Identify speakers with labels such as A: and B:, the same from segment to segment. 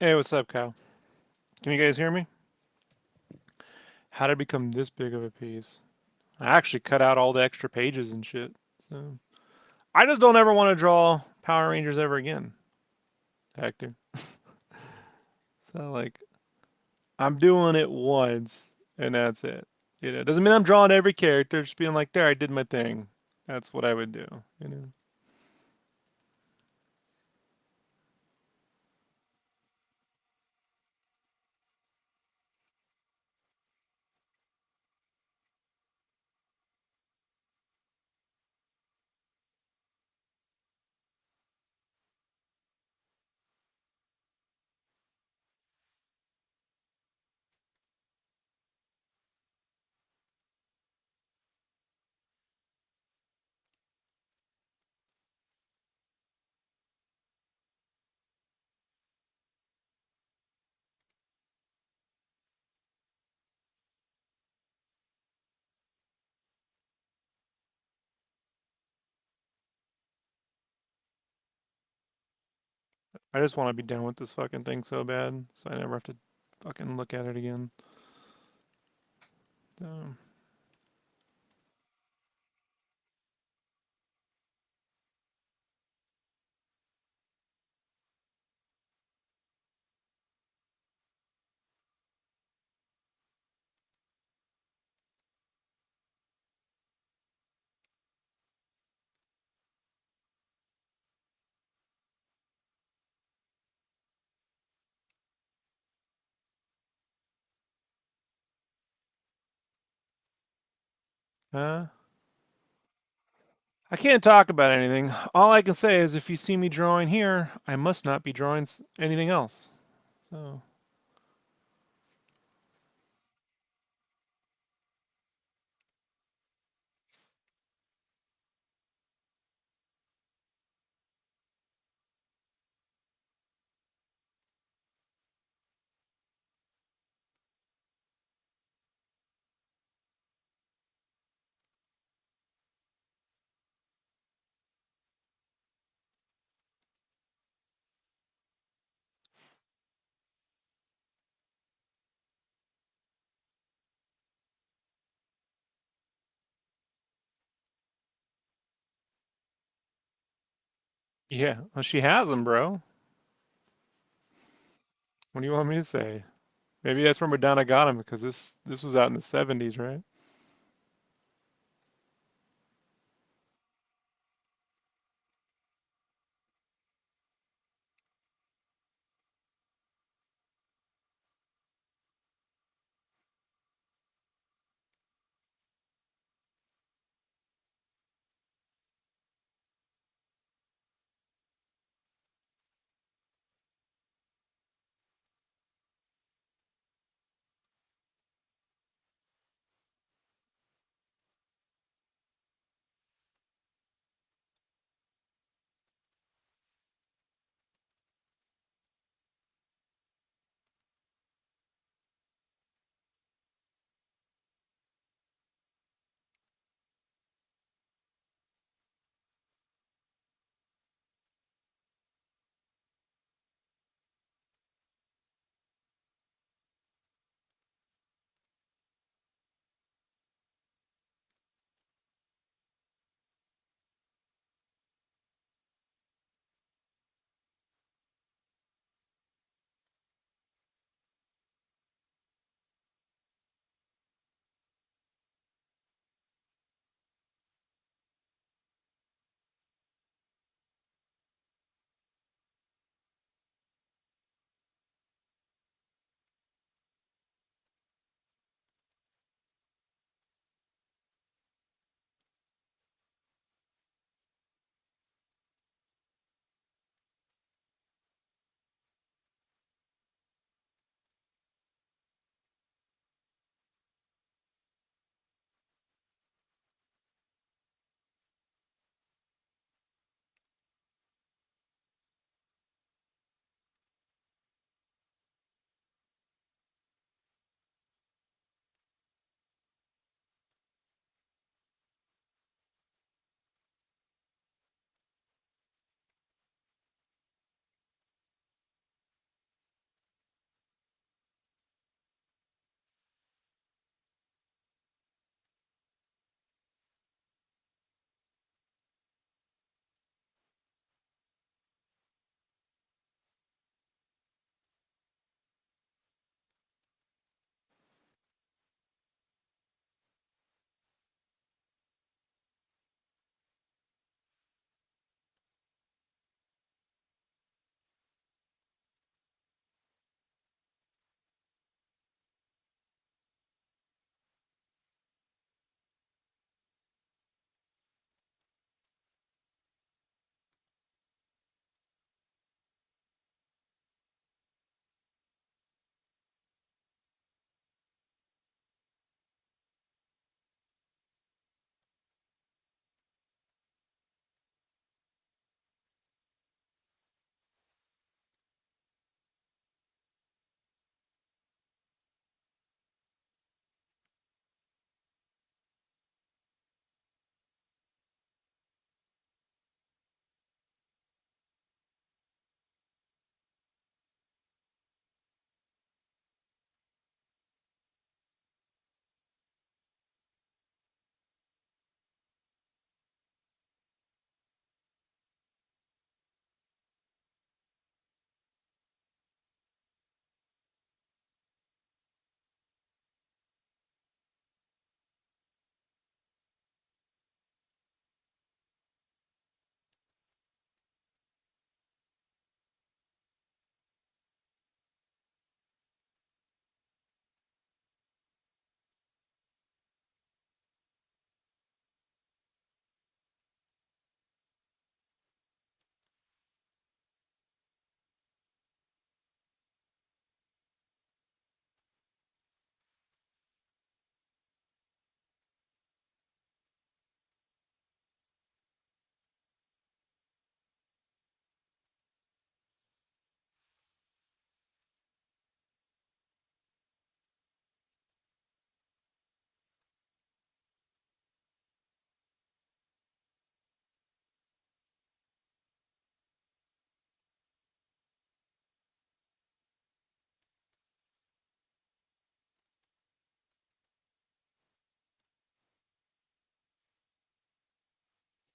A: Hey, what's up, Kyle? Can you guys hear me? How did it become this big of a piece? I actually cut out all the extra pages and shit. So I just don't ever want to draw Power Rangers ever again, Hector. So like I'm doing it once and that's it. Doesn't mean I'm drawing every character, just being like, there, I did my thing. That's what I would do, you know. I just want to be done with this fucking thing so bad, so I never have to fucking look at it again. So, uh, I can't talk about anything. All I can say is if you see me drawing here, I must not be drawing anything else. So, yeah, well, she has them, bro. What do you want me to say? Maybe that's where Madonna got them because this was out in the 70s, right?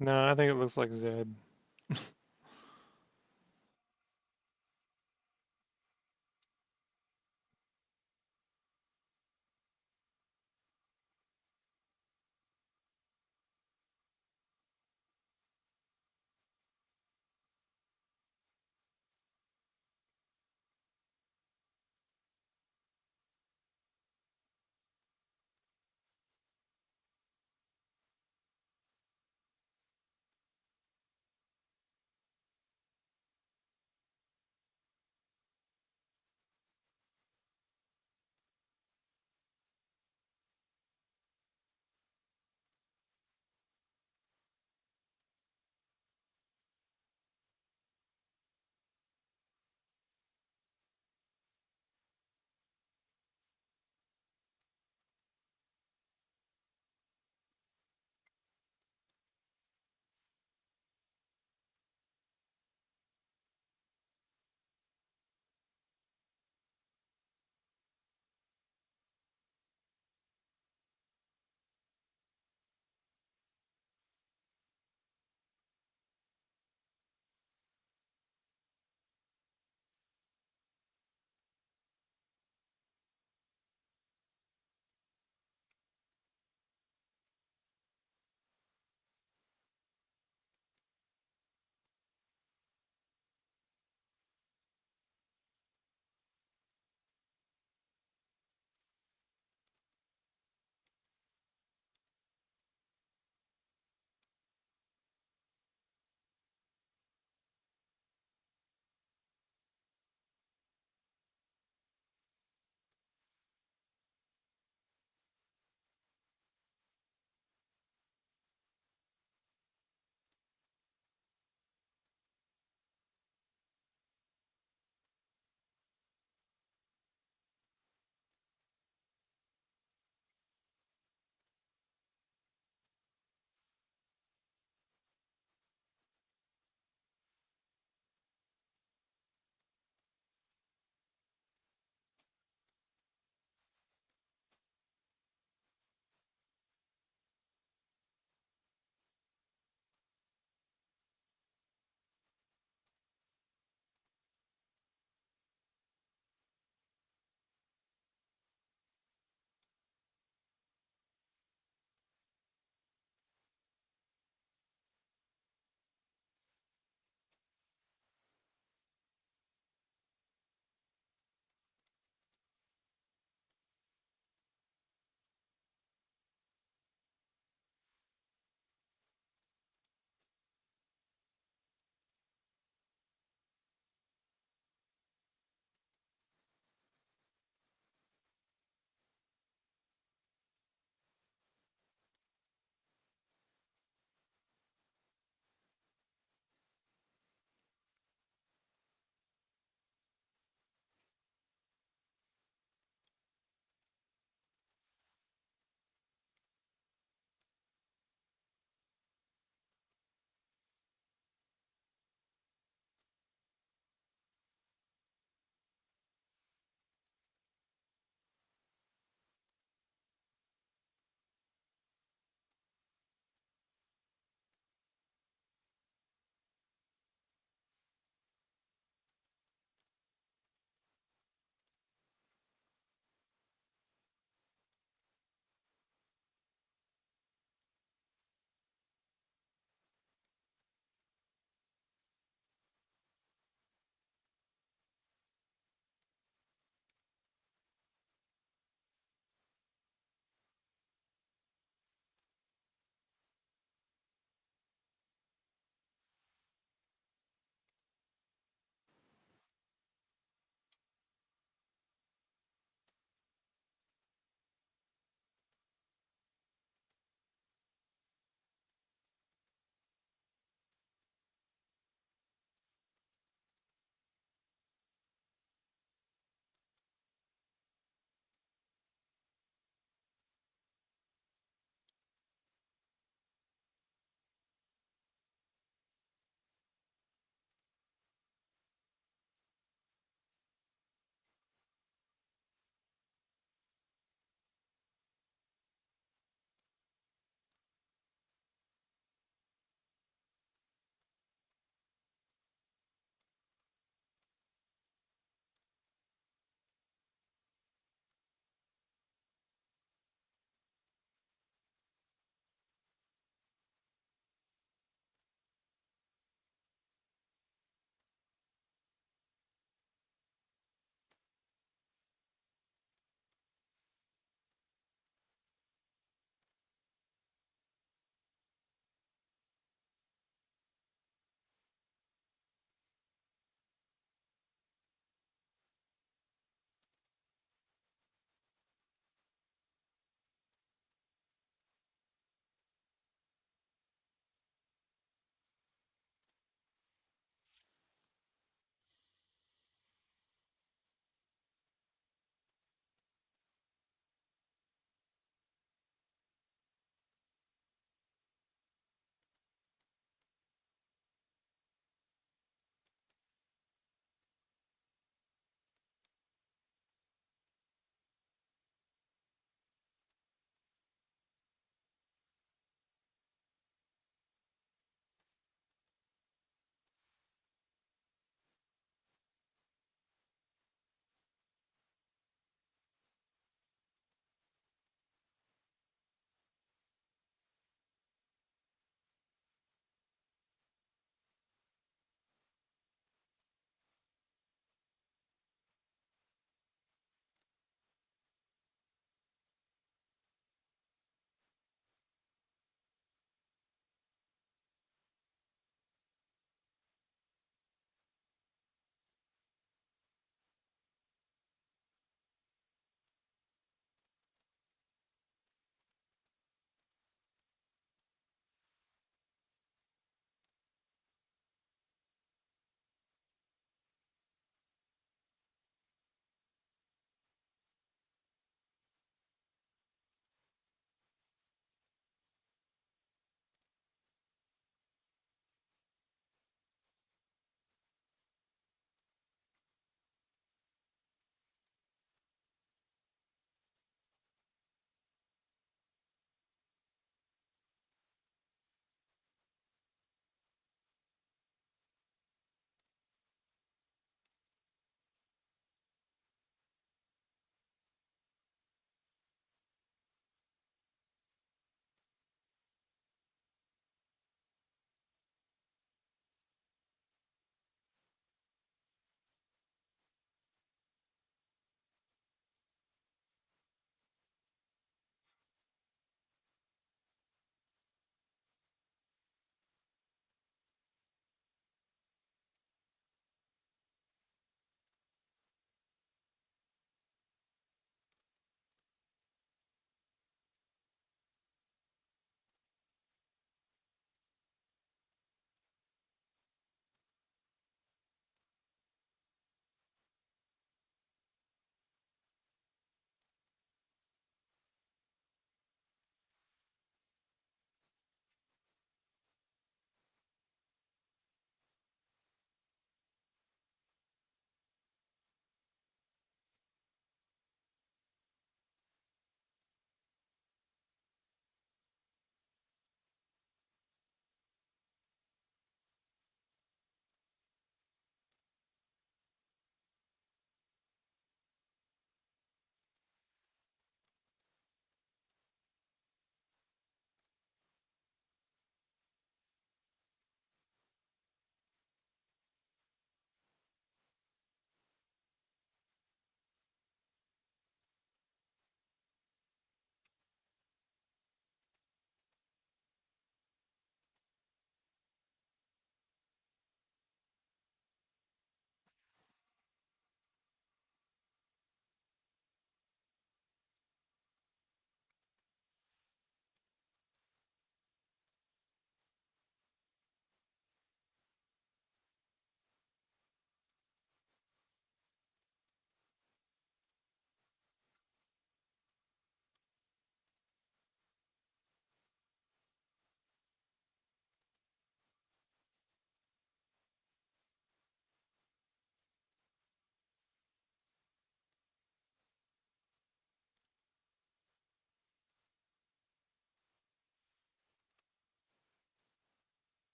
A: No, I think it looks like Zed.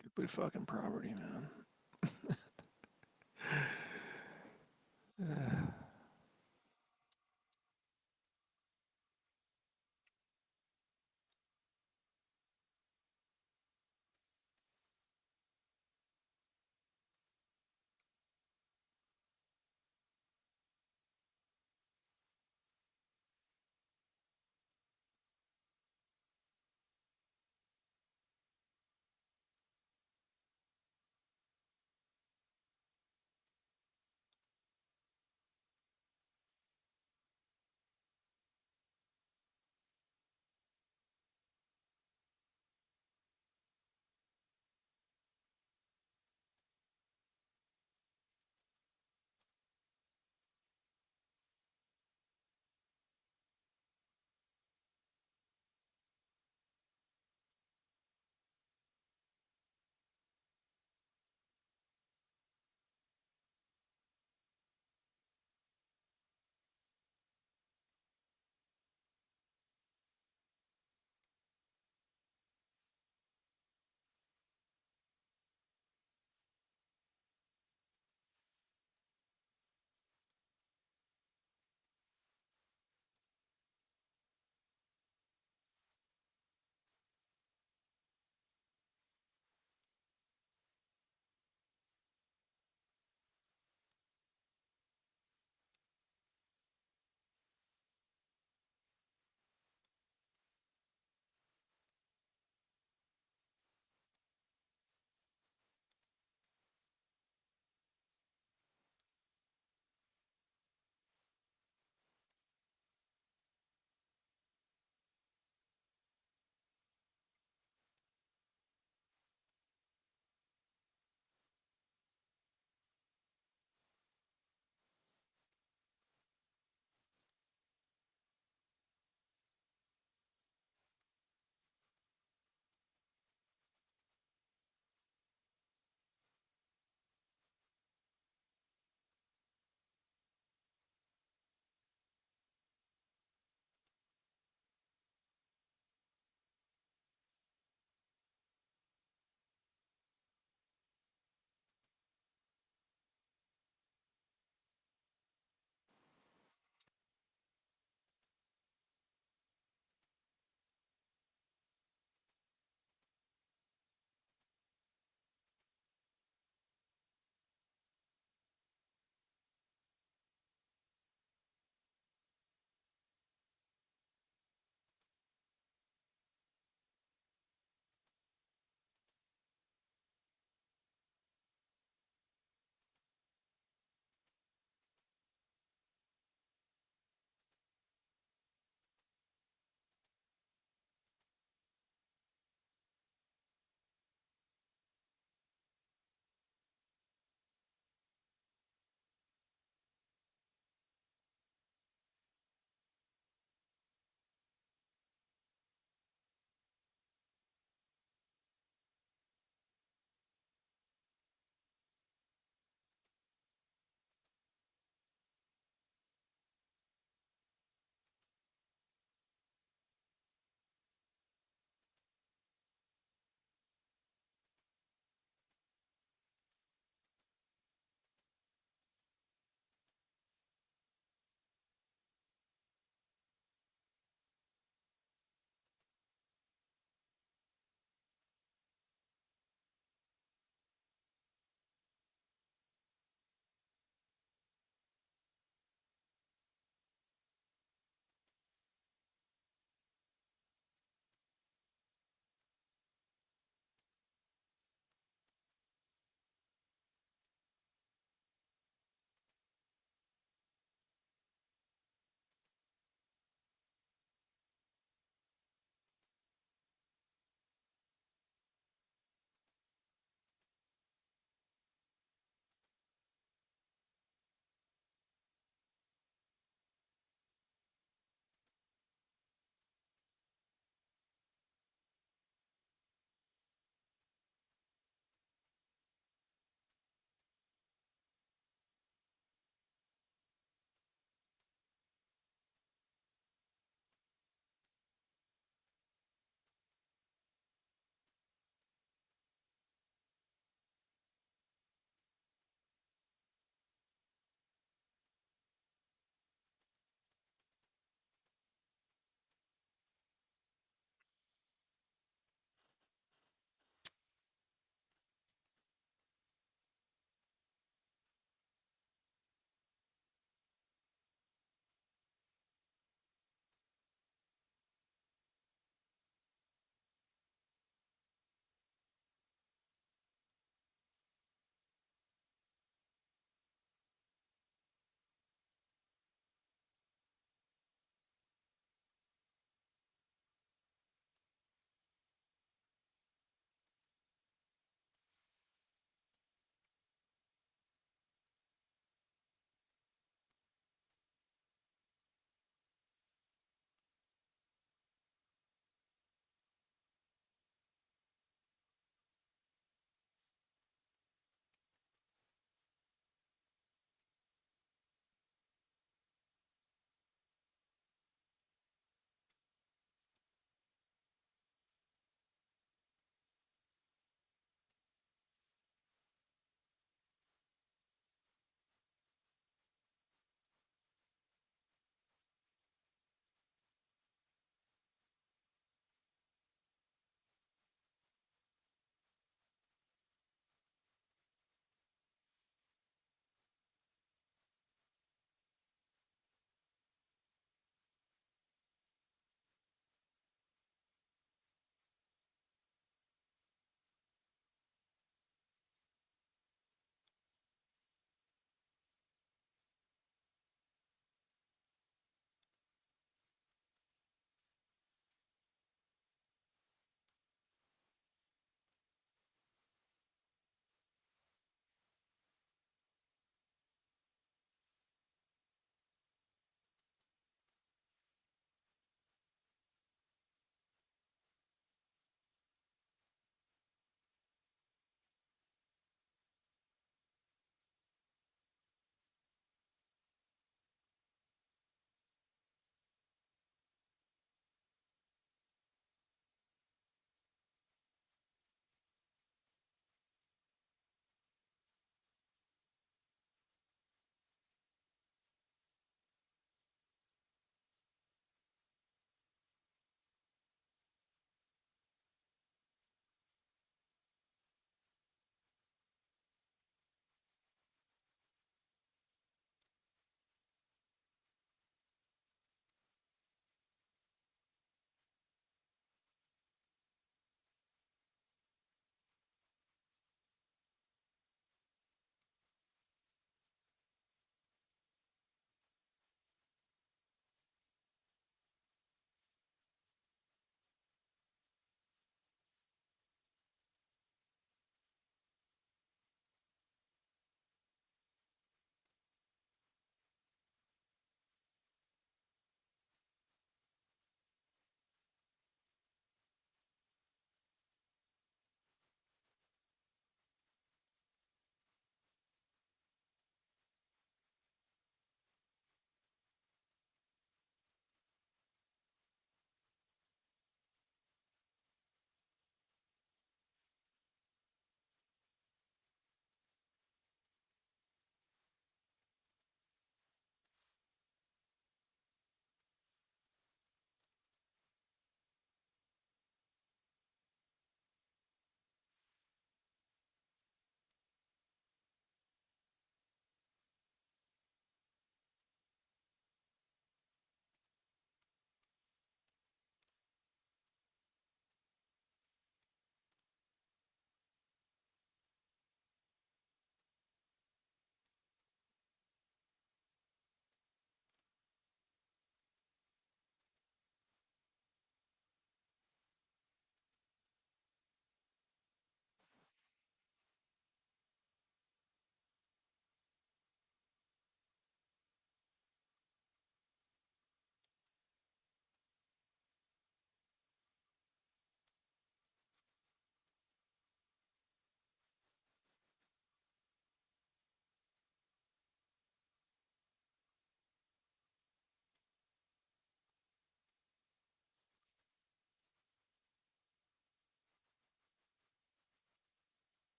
A: Stupid fucking property, man.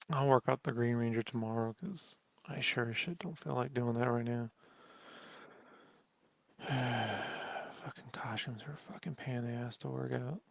A: I'll work out the Green Ranger tomorrow because I sure as shit don't feel like doing that right now. Fucking costumes are a fucking pain in the ass to work out.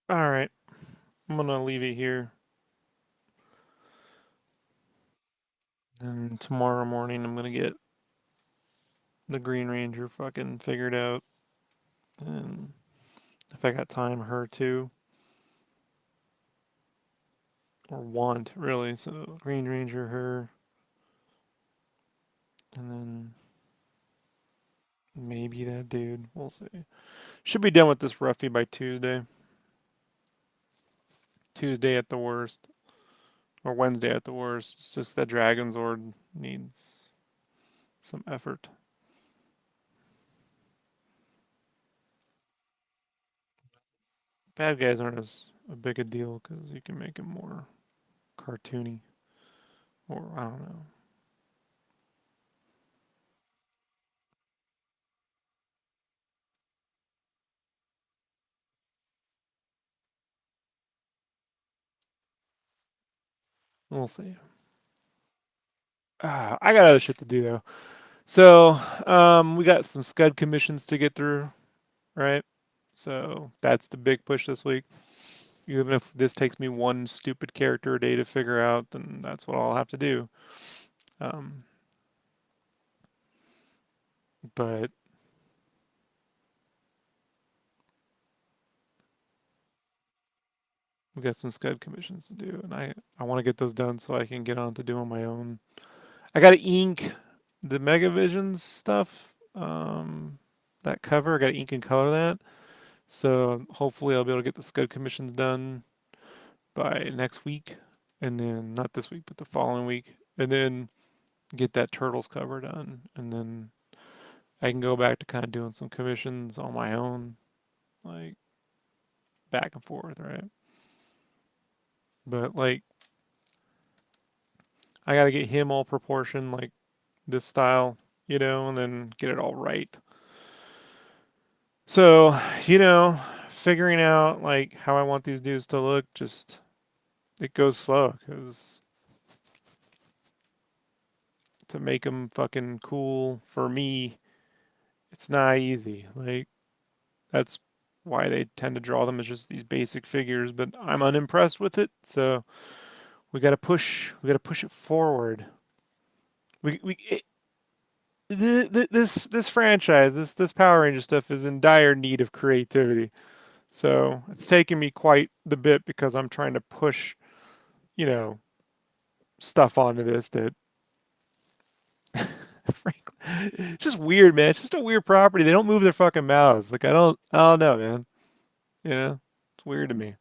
A: All right, I'm gonna leave it here. And tomorrow morning, I'm gonna get the Green Ranger fucking figured out. And if I got time, her too. Or want, really. So, Green Ranger, her. And then maybe that dude. We'll see. Should be done with this roughie by Tuesday. Tuesday at the worst. Or Wednesday at the worst. It's just that Dragon Zord needs some effort. Bad guys aren't as a big a deal because you can make them more cartoony. Or, I don't know. We'll see. I got other shit to do though. So, we got some Scud commissions to get through, right? So that's the big push this week. Even if this takes me one stupid character a day to figure out, then that's what I'll have to do. Um, but we got some Scud commissions to do, and I want to get those done so I can get on to doing my own. I got to ink the Mega Visions stuff. That cover, I got to ink and color that. So hopefully I'll be able to get the Scud commissions done by next week, and then not this week, but the following week, and then get that Turtles cover done, and then I can go back to kind of doing some commissions on my own, like back and forth, right? But like I gotta get him all proportioned like this style, and then get it all right. So, figuring out like how I want these dudes to look, just it goes slow because to make them fucking cool for me, it's not easy. Like that's why they tend to draw them as just these basic figures, but I'm unimpressed with it. So we gotta push it forward. We it, this franchise, this Power Ranger stuff is in dire need of creativity. So it's taken me quite the bit because I'm trying to push, you know, stuff onto this that frankly it's just weird, man. It's just a weird property. They don't move their fucking mouths. Like I don't know, man. It's weird to me.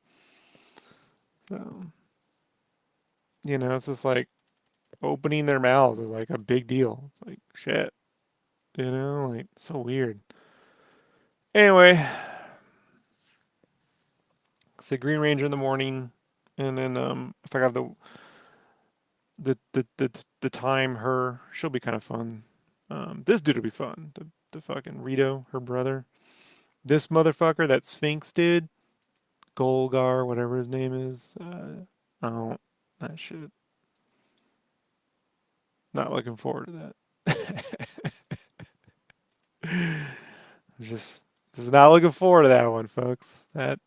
A: So, it's just like opening their mouths is like a big deal. It's like shit, like so weird. Anyway, say Green Ranger in the morning, and then if I have the time, she'll be kind of fun. This dude will be fun. The fucking Rito, her brother. This motherfucker, that Sphinx dude. Golgar, whatever his name is. I don't. That shit. Not looking forward to that. just, just not looking forward to that one, folks. That,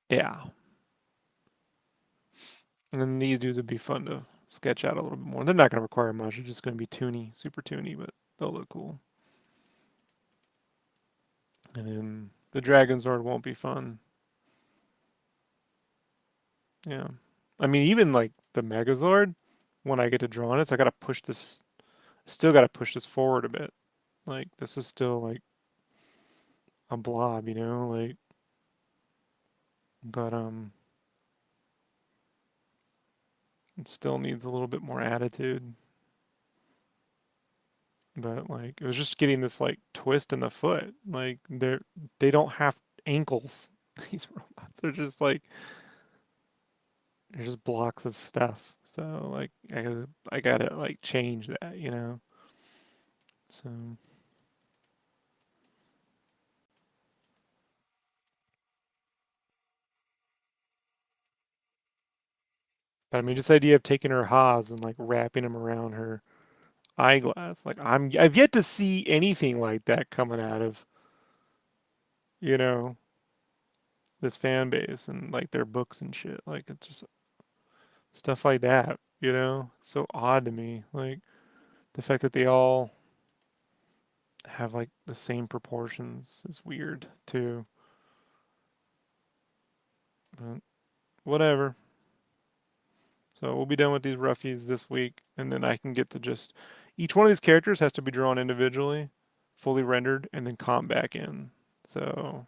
A: yeah. And then these dudes would be fun to sketch out a little bit more. They're not going to require much. It's just going to be toony, super toony, but they'll look cool. And then the Dragon Sword won't be fun. Yeah. I mean, even like the Megazord, when I get to draw on it, so I got to push this, still got to push this forward a bit. Like, this is still like a blob, you know? Like, but, it still needs a little bit more attitude. But like it was just getting this like twist in the foot. Like they don't have ankles. These robots are just like they're just blocks of stuff. So like I gotta like change that, you know. So but I mean just the idea of taking her Haas and like wrapping them around her eyeglass. Like I've yet to see anything like that coming out of, you know, this fan base and like their books and shit. Like it's just stuff like that, you know? So odd to me. Like the fact that they all have like the same proportions is weird too. But whatever. So we'll be done with these roughies this week, and then I can get to just each one of these characters has to be drawn individually, fully rendered, and then comp back in. So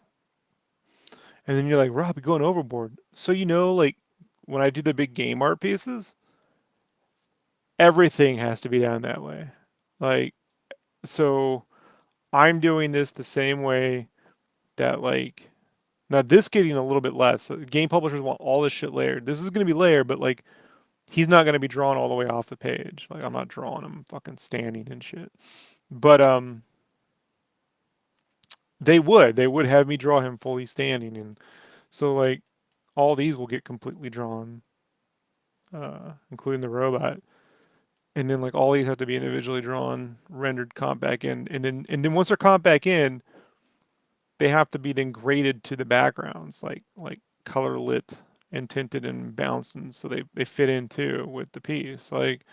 A: and then you're like, Rob, you're going overboard. So you know, like when I do the big game art pieces, everything has to be done that way. Like so I'm doing this the same way that like now this getting a little bit less. So game publishers want all this shit layered. This is going to be layered, but like he's not going to be drawn all the way off the page. Like I'm not drawing him fucking standing and shit. But they would have me draw him fully standing, and so like all these will get completely drawn, including the robot. And then like all these have to be individually drawn, rendered, comp back in, and then once they're comp back in, they have to be then graded to the backgrounds, like color lit and tinted and bounced, and so they fit in too with the piece. Like,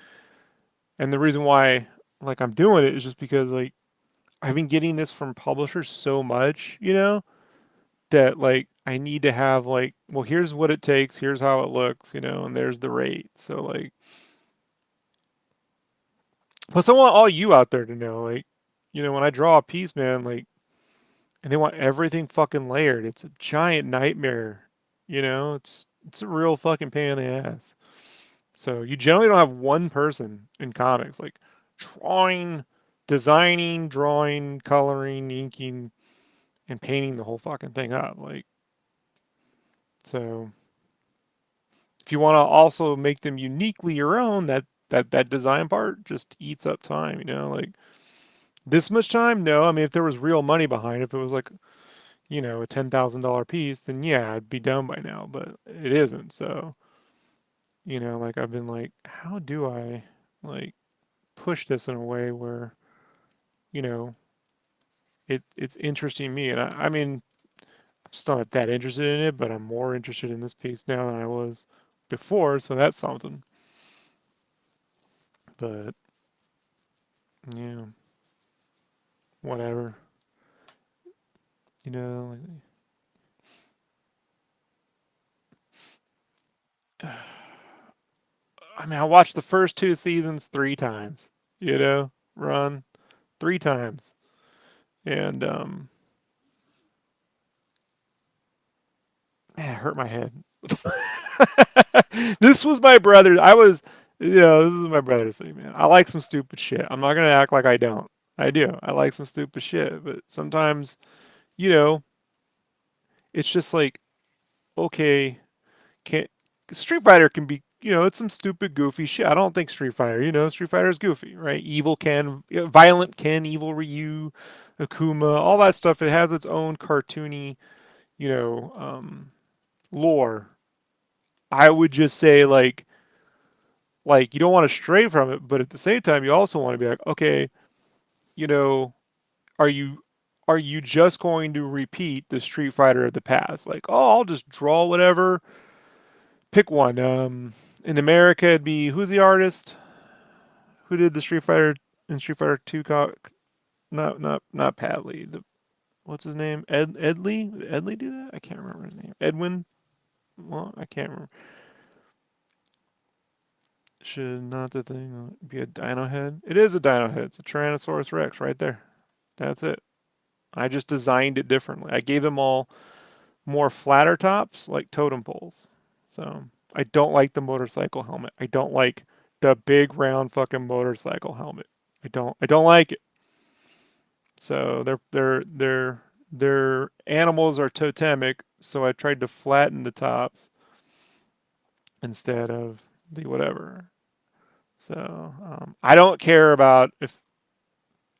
A: and the reason why like I'm doing it is just because like I've been getting this from publishers so much, you know, that like I need to have like, well, here's what it takes, here's how it looks, you know, and there's the rate. So like, plus I want all you out there to know, like, you know, when I draw a piece, man, like and they want everything fucking layered. It's a giant nightmare. You know, it's a real fucking pain in the ass. So you generally don't have one person in comics like drawing, designing, drawing, coloring, inking, and painting the whole fucking thing up. Like so if you want to also make them uniquely your own, that design part just eats up time, you know, like this much time? No. I mean if there was real money behind it, if it was like you know, a $10,000 piece, then yeah, I'd be done by now, but it isn't. So, you know, like I've been like, how do I like push this in a way where, you know, it's interesting me. And I mean, I'm still not that interested in it, but I'm more interested in this piece now than I was before, so that's something. But yeah, whatever. You know, like, I mean, I watched the first two seasons 3 times, you know, run 3 times. And man, it hurt my head. This was my brother. I was, you know, this was my brother's thing, man. I like some stupid shit. I'm not gonna act like I don't. I do. I like some stupid shit, but sometimes, you know, it's just like, okay, can Street Fighter can be it's some stupid, goofy shit. I don't think Street Fighter, Street Fighter is goofy, right? Evil Ken, Violent Ken, Evil Ryu, Akuma, all that stuff. It has its own cartoony, you know, um, lore. I would just say like you don't want to stray from it, but at the same time, you also want to be like, okay, you know, are you are you just going to repeat the Street Fighter of the past? Like, oh, I'll just draw whatever. Pick one. In America, it'd be who's the artist who did the Street Fighter in Street Fighter Two? Not Padley. What's his name? Edley? Did Edley do that? I can't remember his name. Edwin? Well, I can't remember. Should not the thing be a dino head? It is a dino head. It's a Tyrannosaurus Rex right there. That's it. I just designed it differently. I gave them all more flatter tops, like totem poles. So I don't like the motorcycle helmet. I don't like the big round fucking motorcycle helmet. I don't like it. So their animals are totemic. So I tried to flatten the tops instead of the whatever. So I don't care about if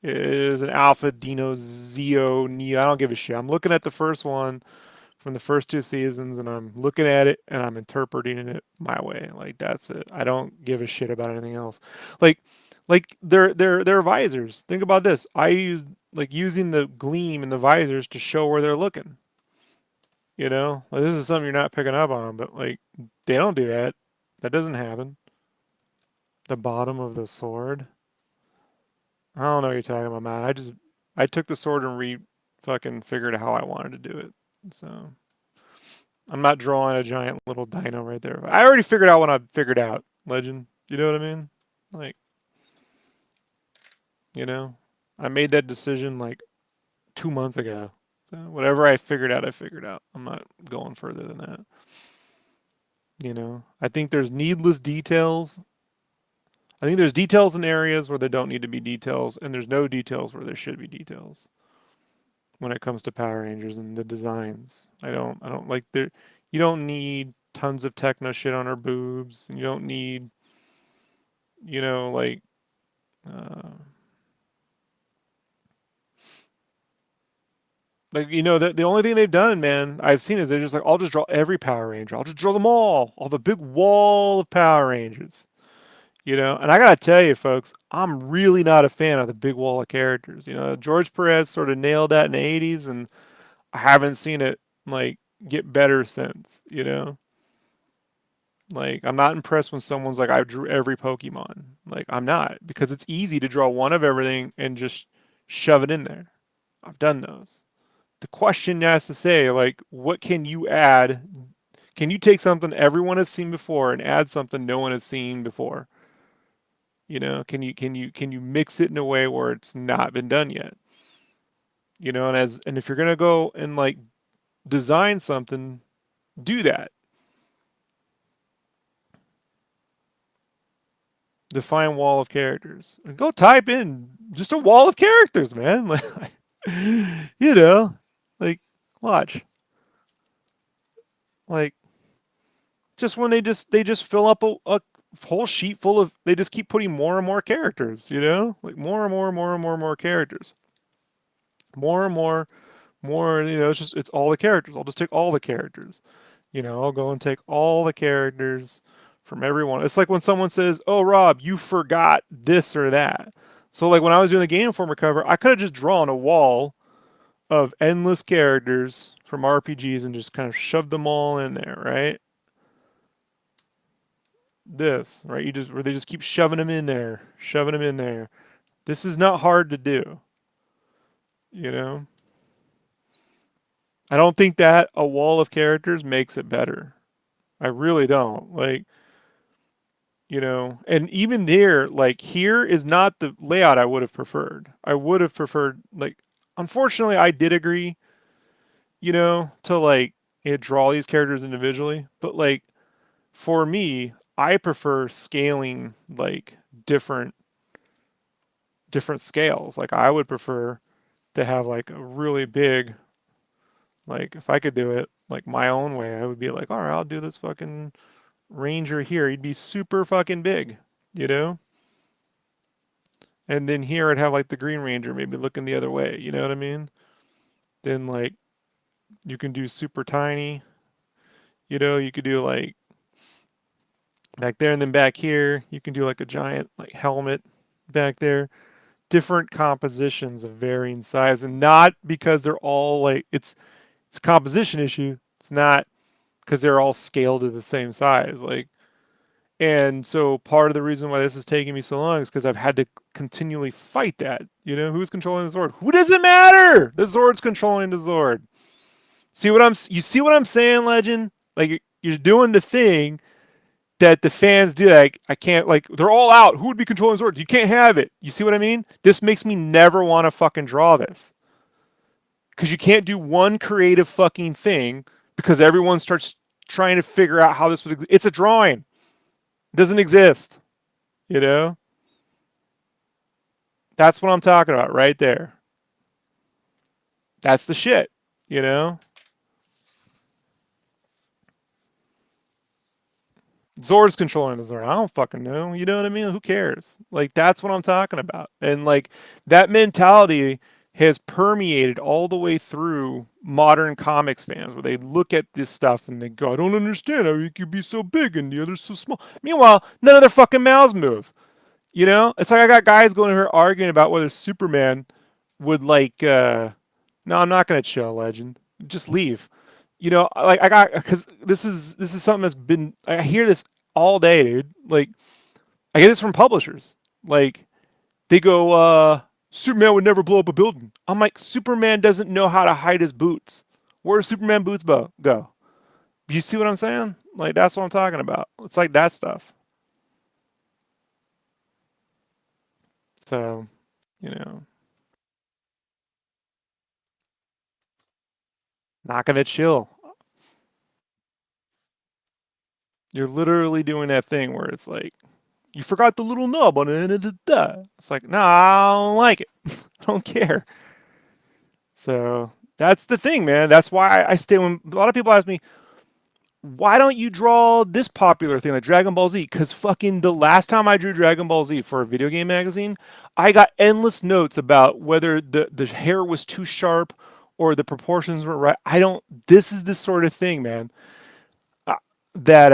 A: it is an Alpha, Dino, Zeo, Neo. I don't give a shit. I'm looking at the first one from the first two seasons and I'm looking at it and I'm interpreting it my way. Like that's it. I don't give a shit about anything else. Like their visors. Think about this. I use like using the gleam in the visors to show where they're looking. Like this is something you're not picking up on, but like they don't do that. That doesn't happen. The bottom of the sword. I don't know what you're talking about, man. I took the sword and fucking figured out how I wanted to do it. So I'm not drawing a giant little dino right there. I already figured out what I figured out, Legend. You know what I mean? Like, you know, I made that decision like 2 months ago. So whatever I figured out, I figured out. I'm not going further than that. I think there's needless details. I think there's details in areas where there don't need to be details, and there's no details where there should be details when it comes to Power Rangers and the designs. I don't like there. You don't need tons of techno shit on her boobs, and you don't need, like, uh, the only thing they've done, man, I've seen is they're just like, I'll just draw every Power Ranger. I'll just draw them all the big wall of Power Rangers. And I gotta tell you, folks, I'm really not a fan of the big wall of characters. George Perez sort of nailed that in the '80s, and I haven't seen it like get better since. Like I'm not impressed when someone's like, I drew every Pokemon. Like I'm not, because it's easy to draw one of everything and just shove it in there. I've done those. The question has to say, like, what can you add? Can you take something everyone has seen before and add something no one has seen before? Can you mix it in a way where it's not been done yet? And if you're gonna go and like design something, do that. Define wall of characters. Go type in just a wall of characters, man. Like, you know, like watch. Like just when they just fill up a whole sheet full of, they just keep putting more and more characters, like more and more and more and more and more characters. More and more, it's all the characters. I'll just take all the characters. I'll go and take all the characters from everyone. It's like when someone says, "Oh, Rob, you forgot this or that." So like when I was doing the Game Informer cover, I could have just drawn a wall of endless characters from RPGs and just kind of shoved them all in there, right? This, right? Where they just keep shoving them in there, shoving them in there. This is not hard to do, you know? I don't think that a wall of characters makes it better. I really don't. Like, and even there, like here is not the layout I would have preferred. I would have preferred, like, unfortunately, I did agree, to like draw these characters individually. But like for me, I prefer scaling like different different scales. Like I would prefer to have like a really big, like if I could do it like my own way, I would be like, all right, I'll do this fucking ranger here, he'd be super fucking big, you know? And then here I'd have like the green ranger maybe looking the other way, you know what I mean? Then like you can do super tiny, you know, you could do like back there and then back here, you can do like a giant like helmet back there. Different compositions of varying size and not because they're all like it's a composition issue. It's not because they're all scaled to the same size. Like and so part of the reason why this is taking me so long is because I've had to continually fight that. You know, who's controlling the Zord? Who does it matter? The Zord's controlling the Zord. You see what I'm saying, Legend? Like you're doing the thing that the fans do. Like I can't like they're all out. Who would be controlling the Zord? You can't have it. You see what I mean? This makes me never want to fucking draw this. Because you can't do one creative fucking thing because everyone starts trying to figure out how this would. It's a drawing. It doesn't exist. You know. That's what I'm talking about right there. That's the shit. You know. Zord's controlling the Zord. I don't fucking know. You know what I mean? Who cares? Like that's what I'm talking about. And like that mentality has permeated all the way through modern comics fans where they look at this stuff and they go, I don't understand how you could be so big and the other's so small. Meanwhile, none of their fucking mouths move. You know? It's like I got guys going here arguing about whether Superman would like no, I'm not gonna chill, Legend. Just leave. You know, like I got because this is something that's been I hear this all day, dude. Like I get this from publishers. Like they go, Superman would never blow up a building. I'm like, Superman doesn't know how to hide his boots. Where do Superman boots go? You see what I'm saying? Like that's what I'm talking about. It's like that stuff. So, you know, not gonna chill. You're literally doing that thing where it's like, you forgot the little nub on the end of the duh. It's like, no, I don't like it. I don't care. So that's the thing, man. That's why I stay when a lot of people ask me, why don't you draw this popular thing like Dragon Ball Z? Because fucking the last time I drew Dragon Ball Z for a video game magazine, I got endless notes about whether the hair was too sharp or the proportions were right. I don't, this is the sort of thing, man, uh, that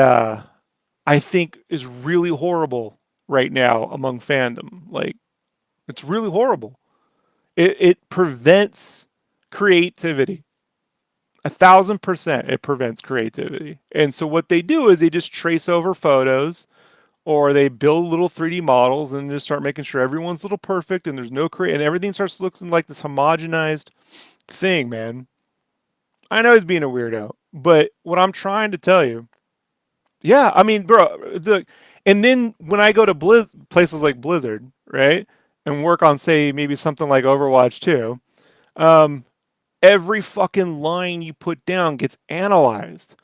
A: I think is really horrible right now among fandom. Like, it's really horrible. It prevents creativity. 1,000% it prevents creativity. And so what they do is they just trace over photos or they build little 3D models and just start making sure everyone's a little perfect and there's no create and everything starts looking like this homogenized thing, man. I know he's being a weirdo, but what I'm trying to tell you, yeah, I mean, bro, and then when I go to places like Blizzard, right, and work on say maybe something like Overwatch 2, um, every fucking line you put down gets analyzed,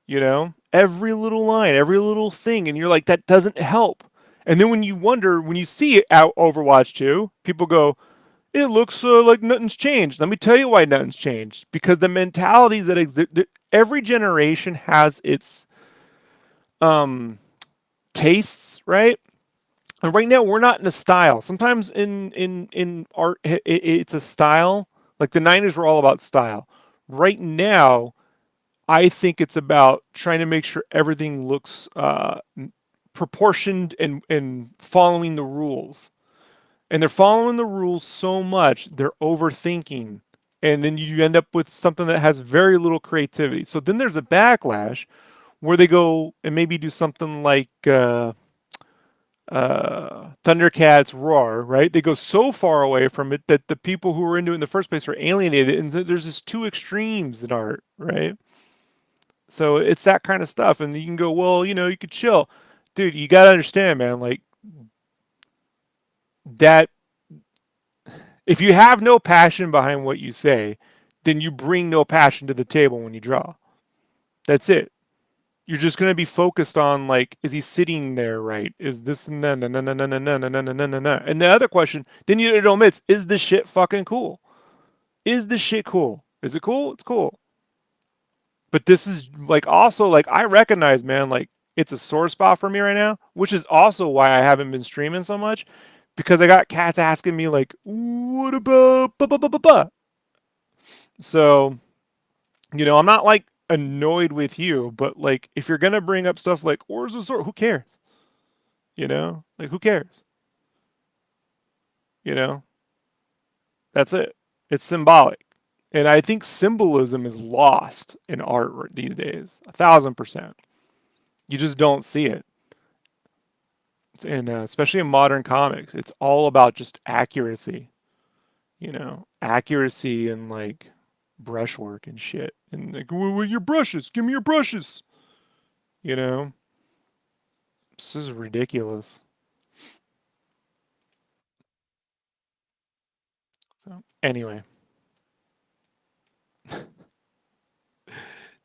A: you know? Every little line, every little thing, and you're like, that doesn't help. And then when you wonder, when you see it out Overwatch 2, people go, it looks like nothing's changed. Let me tell you why nothing's changed. Because the mentalities that every generation has its um, tastes, right? And right now we're not in a style. Sometimes in art, it's a style. Like the '90s were all about style. Right now, I think it's about trying to make sure everything looks proportioned and following the rules. And they're following the rules so much they're overthinking, and then you end up with something that has very little creativity. So then there's a backlash where they go and maybe do something like Thundercats Roar, right? They go so far away from it that the people who were into it in the first place are alienated, and there's just two extremes in art, right? So it's that kind of stuff, and you can go, well, you know, you could chill, dude. You gotta understand, man. Like that, if you have no passion behind what you say, then you bring no passion to the table when you draw. That's it. You're just gonna be focused on like, is he sitting there right? Is this and then and and the other question, then you it omits, is this shit fucking cool? Is this shit cool? Is it cool? It's cool. But this is like also like I recognize, man, like it's a sore spot for me right now, which is also why I haven't been streaming so much because I got cats asking me like, "What about ba ba ba ba ba?" So, I'm not like annoyed with you, but like if you're going to bring up stuff like where's the sword, who cares? Like who cares? You know? That's it. It's symbolic. And I think symbolism is lost in art these days. 1,000%. You just don't see it. And especially in modern comics, it's all about just accuracy. Accuracy and like brushwork and shit. And like, your brushes, give me your brushes. You know, this is ridiculous. So anyway,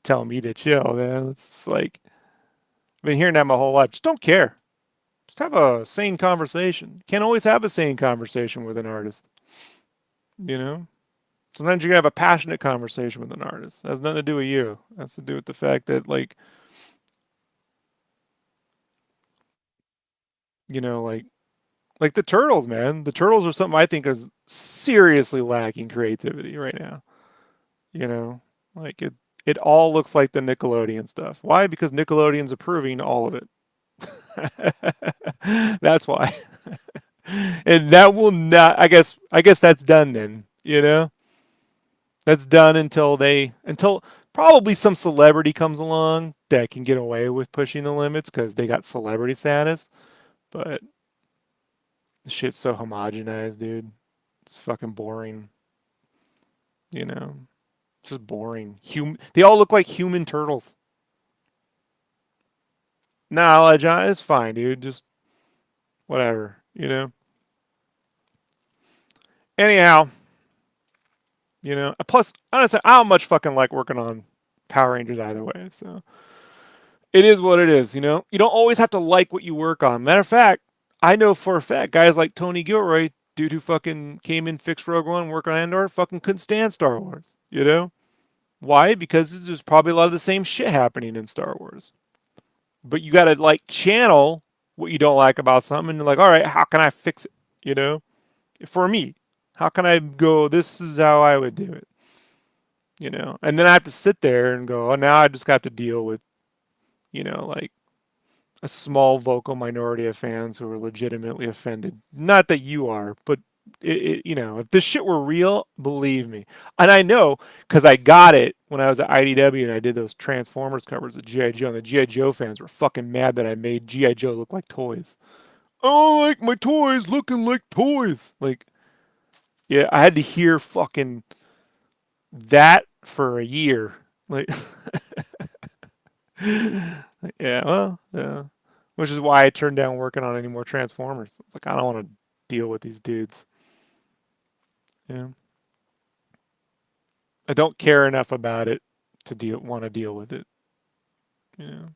A: tell me to chill, man. It's like I've been hearing that my whole life. Just don't care. Just have a sane conversation. Can't always have a sane conversation with an artist. You know, sometimes you can have a passionate conversation with an artist. It has nothing to do with you. It has to do with the fact that like the turtles, man. The turtles are something I think is seriously lacking creativity right now. You know, like it all looks like the Nickelodeon stuff. Why? Because Nickelodeon's approving all of it. That's why. And that will not I guess that's done then, That's done until probably some celebrity comes along that can get away with pushing the limits cuz they got celebrity status. But the shit's so homogenized, dude. It's fucking boring, you know. It's just boring. They all look like human turtles. Nah, John, it's fine, dude. Just whatever. Anyhow, Plus, honestly, I don't much fucking like working on Power Rangers either way. So it is what it is. You don't always have to like what you work on. Matter of fact, I know for a fact guys like Tony Gilroy, dude who fucking came in, fixed Rogue One, worked on Andor, fucking couldn't stand Star Wars. Why? Because there's probably a lot of the same shit happening in Star Wars. But you gotta like channel what you don't like about something and like, all right, how can I fix it? You know? For me, how can I go, this is how I would do it? And then I have to sit there and go, oh, now I just have to deal with, like a small vocal minority of fans who are legitimately offended. Not that you are, but if this shit were real, believe me. And I know because I got it when I was at IDW and I did those Transformers covers of GI Joe, and the GI Joe fans were fucking mad that I made GI Joe look like toys. Oh, like my toys looking like toys. Like, yeah, I had to hear fucking that for a year. Like, yeah, well, yeah. Which is why I turned down working on any more Transformers. It's like I don't want to deal with these dudes. Yeah, I don't care enough about it to want to deal with it. Yeah,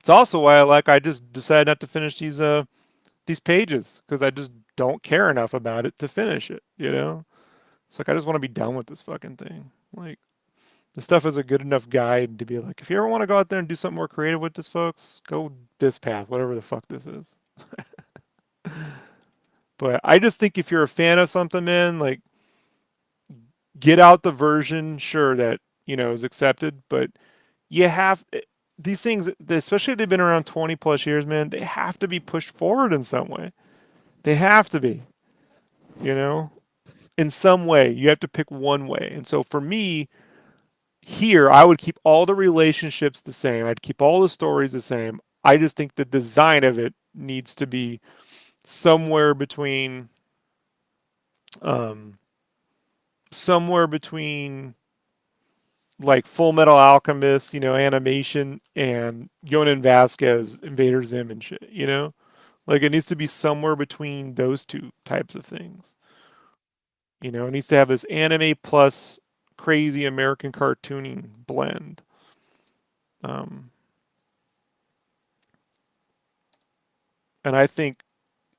A: it's also why I just decided not to finish these pages because I just don't care enough about it to finish it. It's like I just want to be done with this fucking thing. Like the stuff is a good enough guide to be like, if you ever want to go out there and do something more creative with this, folks, go this path, whatever the fuck this is. But I just think if you're a fan of something, man, like get out the version, sure, that, is accepted, but you have these things, especially if they've been around 20 plus years, man, they have to be pushed forward in some way. They have to be, you know, in some way. You have to pick one way. And so for me, here, I would keep all the relationships the same. I'd keep all the stories the same. I just think the design of it needs to be somewhere between um somewhere between like Full Metal Alchemist, animation and Yonan Vasquez Invader Zim and shit. Like it needs to be somewhere between those two types of things. It needs to have this anime plus crazy American cartooning blend. Um and I think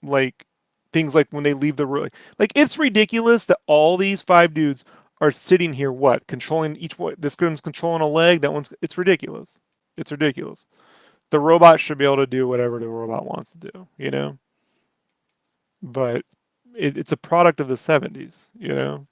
A: like things like when they leave the room, like it's ridiculous that all these five dudes are sitting here, what, controlling each one. This one's controlling a leg, that one's, it's ridiculous. It's ridiculous. the robot should be able to do whatever the robot wants to do, you know? But it's a product of the 70s, you know?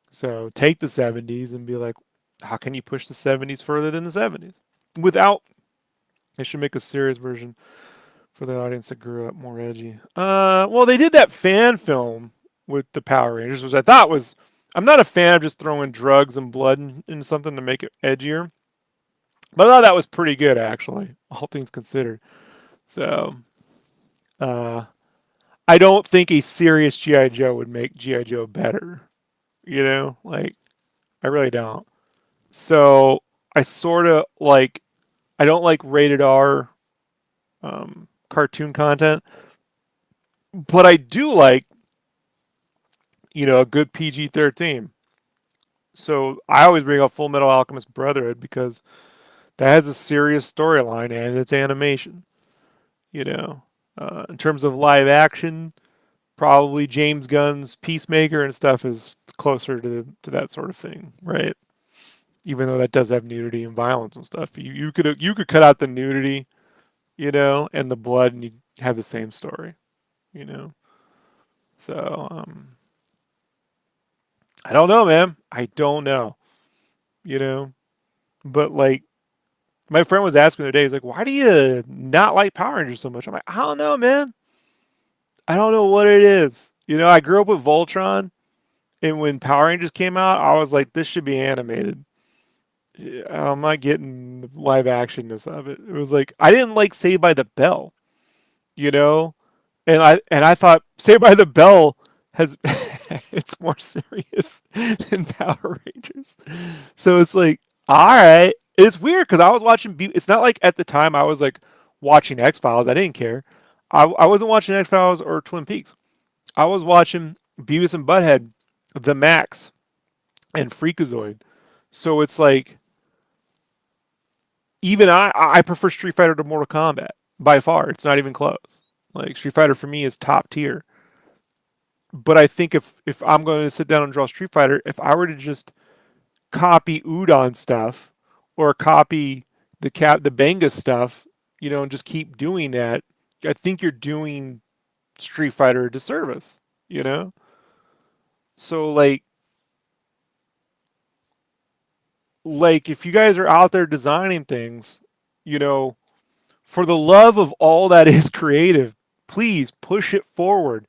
A: So take the 70s and be like, how can you push the 70s further than the 70s? Without, they should make a serious version for the audience that grew up more edgy. Well, they did that fan film with the Power Rangers, which I thought was. I'm not a fan of just throwing drugs and blood into something to make it edgier, but I thought that was pretty good actually, all things considered. So, uh, I don't think a serious GI Joe would make GI Joe better. You know, like I really don't. So I sort of like. I don't like rated R cartoon content, but I do like a good PG-13. So I always bring up Full Metal Alchemist Brotherhood because that has a serious storyline and it's animation. You know, in terms of live action, probably James Gunn's Peacemaker and stuff is closer to that sort of thing, right? Even though that does have nudity and violence and stuff, you could cut out the nudity, and the blood, and you have the same story, you know. So I don't know, man. I don't know, you know. But like my friend was asking the other day, he's like, "Why do you not like Power Rangers so much?" I'm like, "I don't know, man. I don't know what it is." I grew up with Voltron, and when Power Rangers came out, I was like, "This should be animated." Yeah, I'm not getting the live actionness of it. It was like I didn't like Saved by the Bell, you know, and I thought Saved by the Bell has it's more serious than Power Rangers. So it's like, all right, it's weird because I was watching. It's not like at the time I was like watching X Files. I didn't care. I wasn't watching X Files or Twin Peaks. I was watching Beavis and Butthead, The Max, and Freakazoid. So it's like even I prefer Street Fighter to Mortal Kombat by far. It's not even close. Like Street Fighter for me is top tier. But I think if I'm going to sit down and draw Street Fighter, if I were to just copy Udon stuff or copy the Benga stuff, and just keep doing that, I think you're doing Street Fighter a disservice, you know? So like if you guys are out there designing things, you know, for the love of all that is creative, please push it forward.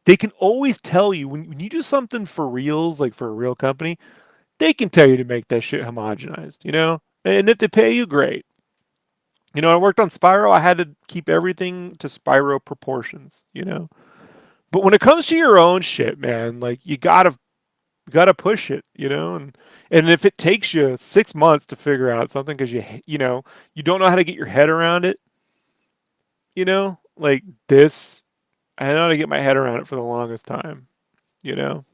A: They can always tell you when you do something for reals, like for a real company, they can tell you to make that shit homogenized, And if they pay you, great. I worked on Spyro. I had to keep everything to Spyro proportions. But when it comes to your own shit, man, like you gotta push it, and if it takes you 6 months to figure out something because you don't know how to get your head around it, like this, I don't know how to get my head around it for the longest time, you know,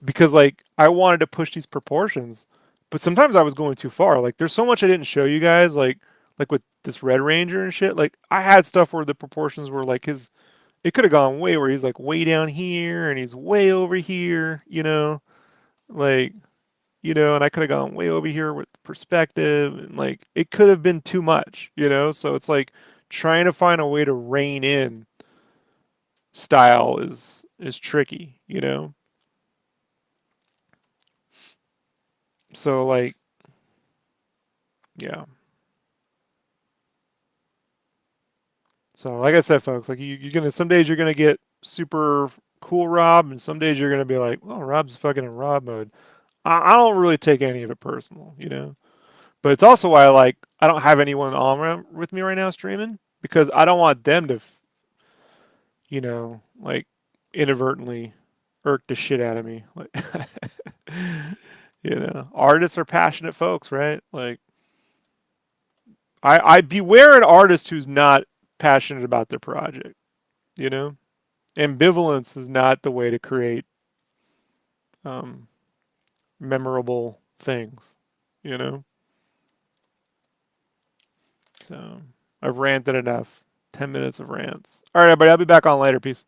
A: because like I wanted to push these proportions, but sometimes I was going too far. Like there's so much I didn't show you guys, like with this Red Ranger and shit. Like I had stuff where the proportions were like it could have gone way where he's like way down here and he's way over here, like and I could have gone way over here with perspective and like it could have been too much. So it's like trying to find a way to rein in style is tricky. So like yeah. So like I said, folks, like you're gonna some days you're gonna get super cool Rob, and some days you're gonna be like, well, Rob's fucking in Rob mode. I don't really take any of it personal. But it's also why I don't have anyone on with me right now streaming because I don't want them to, like inadvertently irk the shit out of me. Like, artists are passionate folks, right? Like, I beware an artist who's not passionate about their project. You know, ambivalence is not the way to create um, memorable things. You know, so I've ranted enough. 10 minutes of rants. All right, everybody. I'll be back on later. Peace.